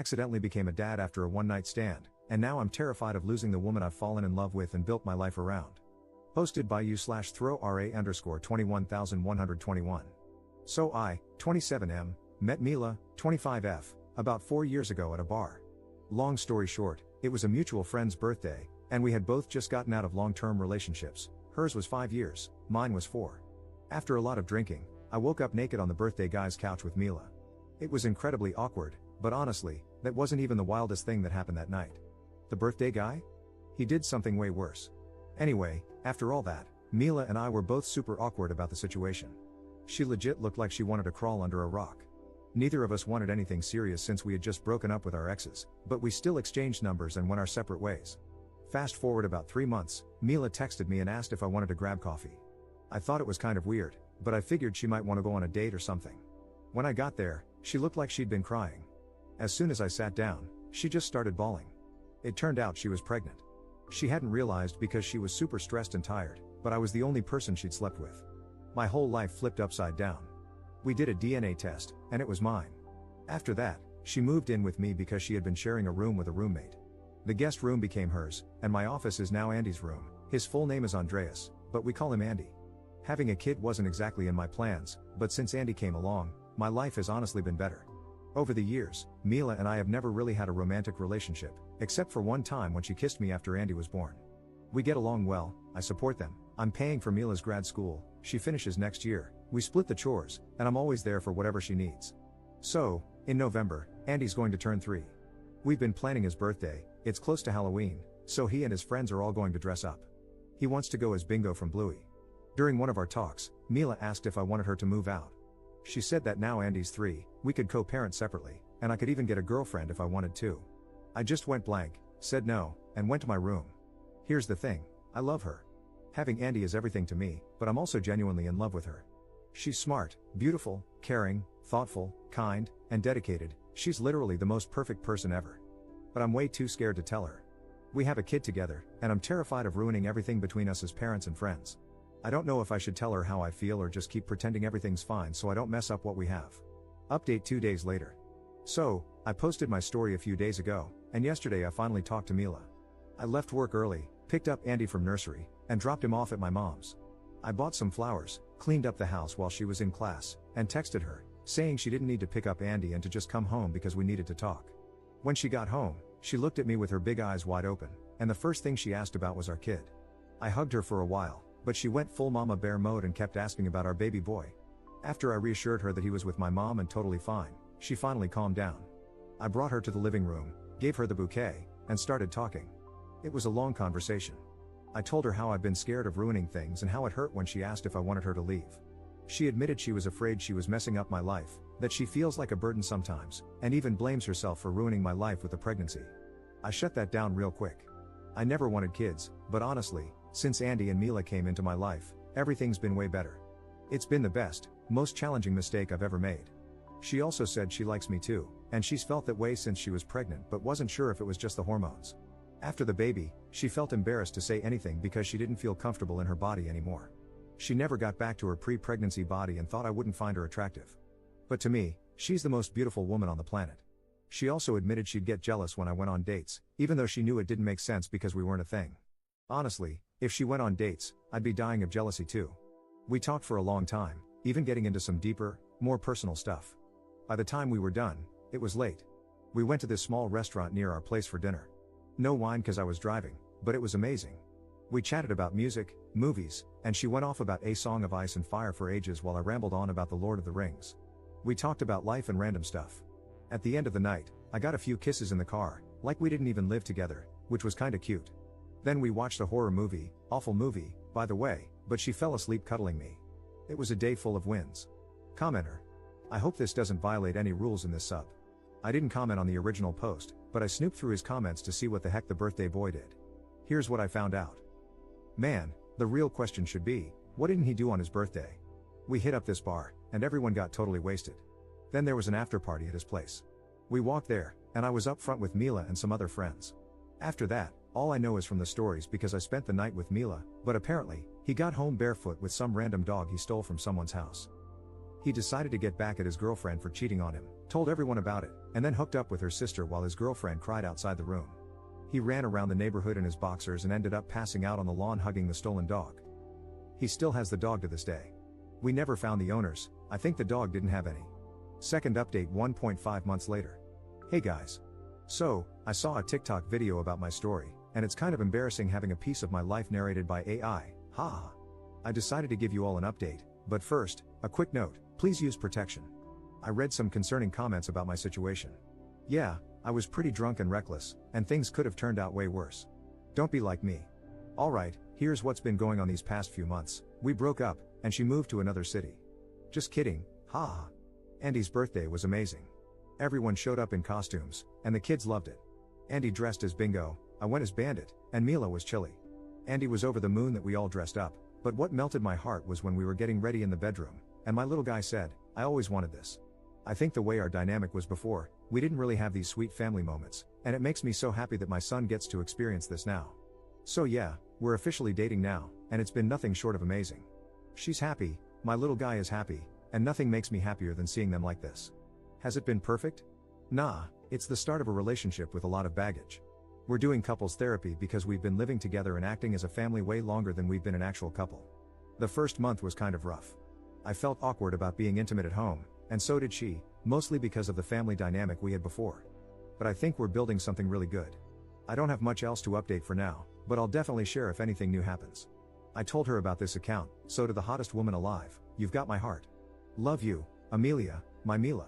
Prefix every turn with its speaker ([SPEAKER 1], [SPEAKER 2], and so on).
[SPEAKER 1] accidentally became a dad after a one-night stand, and now I'm terrified of losing the woman I've fallen in love with and built my life around. Posted by u/throw_ra_21121. So I, 27M, met Mila, 25F, about 4 years ago at a bar. Long story short, it was a mutual friend's birthday, and we had both just gotten out of long-term relationships. Hers was 5 years, mine was 4. After a lot of drinking, I woke up naked on the birthday guy's couch with Mila. It was incredibly awkward, but honestly, that wasn't even the wildest thing that happened that night. The birthday guy? He did something way worse. Anyway, after all that, Mila and I were both super awkward about the situation. She legit looked like she wanted to crawl under a rock. Neither of us wanted anything serious since we had just broken up with our exes, but we still exchanged numbers and went our separate ways. Fast forward about 3 months, Mila texted me and asked if I wanted to grab coffee. I thought it was kind of weird, but I figured she might want to go on a date or something. When I got there, she looked like she'd been crying. As soon as I sat down, she just started bawling. It turned out she was pregnant. She hadn't realized because she was super stressed and tired, but I was the only person she'd slept with. My whole life flipped upside down. We did a DNA test, and it was mine. After that, she moved in with me because she had been sharing a room with a roommate. The guest room became hers, and my office is now Andy's room. His full name is Andreas, but we call him Andy. Having a kid wasn't exactly in my plans, but since Andy came along, my life has honestly been better. Over the years, Mila and I have never really had a romantic relationship, except for one time when she kissed me after Andy was born. We get along well, I support them, I'm paying for Mila's grad school, she finishes next year, we split the chores, and I'm always there for whatever she needs. So, in November, Andy's going to turn 3. We've been planning his birthday, it's close to Halloween, so he and his friends are all going to dress up. He wants to go as Bingo from Bluey. During one of our talks, Mila asked if I wanted her to move out. She said that now Andy's 3, we could co-parent separately, and I could even get a girlfriend if I wanted to. I just went blank, said no, and went to my room. Here's the thing, I love her. Having Andy is everything to me, but I'm also genuinely in love with her. She's smart, beautiful, caring, thoughtful, kind, and dedicated, she's literally the most perfect person ever. But I'm way too scared to tell her. We have a kid together, and I'm terrified of ruining everything between us as parents and friends. I don't know if I should tell her how I feel or just keep pretending everything's fine so I don't mess up what we have. Update 2 days later. So, I posted my story a few days ago, and yesterday I finally talked to Mila. I left work early, picked up Andy from nursery, and dropped him off at my mom's. I bought some flowers, cleaned up the house while she was in class, and texted her, saying she didn't need to pick up Andy and to just come home because we needed to talk. When she got home, she looked at me with her big eyes wide open, and the first thing she asked about was our kid. I hugged her for a while, but she went full mama bear mode and kept asking about our baby boy. After I reassured her that he was with my mom and totally fine, she finally calmed down. I brought her to the living room, gave her the bouquet, and started talking. It was a long conversation. I told her how I'd been scared of ruining things and how it hurt when she asked if I wanted her to leave. She admitted she was afraid she was messing up my life, that she feels like a burden sometimes, and even blames herself for ruining my life with the pregnancy. I shut that down real quick. I never wanted kids, but honestly, since Andy and Mila came into my life, everything's been way better. It's been the best, most challenging mistake I've ever made. She also said she likes me too, and she's felt that way since she was pregnant but wasn't sure if it was just the hormones. After the baby, she felt embarrassed to say anything because she didn't feel comfortable in her body anymore. She never got back to her pre-pregnancy body and thought I wouldn't find her attractive. But to me, she's the most beautiful woman on the planet. She also admitted she'd get jealous when I went on dates, even though she knew it didn't make sense because we weren't a thing. Honestly, if she went on dates, I'd be dying of jealousy too. We talked for a long time, even getting into some deeper, more personal stuff. By the time we were done, it was late. We went to this small restaurant near our place for dinner. No wine cause I was driving, but it was amazing. We chatted about music, movies, and she went off about A Song of Ice and Fire for ages while I rambled on about the Lord of the Rings. We talked about life and random stuff. At the end of the night, I got a few kisses in the car, like we didn't even live together, which was kinda cute. Then we watched a horror movie, awful movie, by the way, but she fell asleep cuddling me. It was a day full of wins. Commenter. I hope this doesn't violate any rules in this sub. I didn't comment on the original post, but I snooped through his comments to see what the heck the birthday boy did. Here's what I found out. Man, the real question should be, what didn't he do on his birthday? We hit up this bar, and everyone got totally wasted. Then there was an after party at his place. We walked there, and I was up front with Mila and some other friends. After that, all I know is from the stories because I spent the night with Mila, but apparently, he got home barefoot with some random dog he stole from someone's house. He decided to get back at his girlfriend for cheating on him, told everyone about it, and then hooked up with her sister while his girlfriend cried outside the room. He ran around the neighborhood in his boxers and ended up passing out on the lawn hugging the stolen dog. He still has the dog to this day. We never found the owners, I think the dog didn't have any. Second update 1.5 months later. Hey guys. So, I saw a TikTok video about my story, and it's kind of embarrassing having a piece of my life narrated by AI, haha. I decided to give you all an update, but first, a quick note, please use protection. I read some concerning comments about my situation. Yeah, I was pretty drunk and reckless, and things could have turned out way worse. Don't be like me. Alright, here's what's been going on these past few months. We broke up, and she moved to another city. Just kidding, haha. Andy's birthday was amazing. Everyone showed up in costumes, and the kids loved it. Andy dressed as Bingo, I went as Bandit, and Mila was Chili. Andy was over the moon that we all dressed up, but what melted my heart was when we were getting ready in the bedroom, and my little guy said, I always wanted this. I think the way our dynamic was before, we didn't really have these sweet family moments, and it makes me so happy that my son gets to experience this now. So yeah, we're officially dating now, and it's been nothing short of amazing. She's happy, my little guy is happy, and nothing makes me happier than seeing them like this. Has it been perfect? Nah, it's the start of a relationship with a lot of baggage. We're doing couples therapy because we've been living together and acting as a family way longer than we've been an actual couple. The first month was kind of rough. I felt awkward about being intimate at home, and so did she, mostly because of the family dynamic we had before. But I think we're building something really good. I don't have much else to update for now, but I'll definitely share if anything new happens. I told her about this account, so to the hottest woman alive, you've got my heart. Love you, Amelia, my Mila.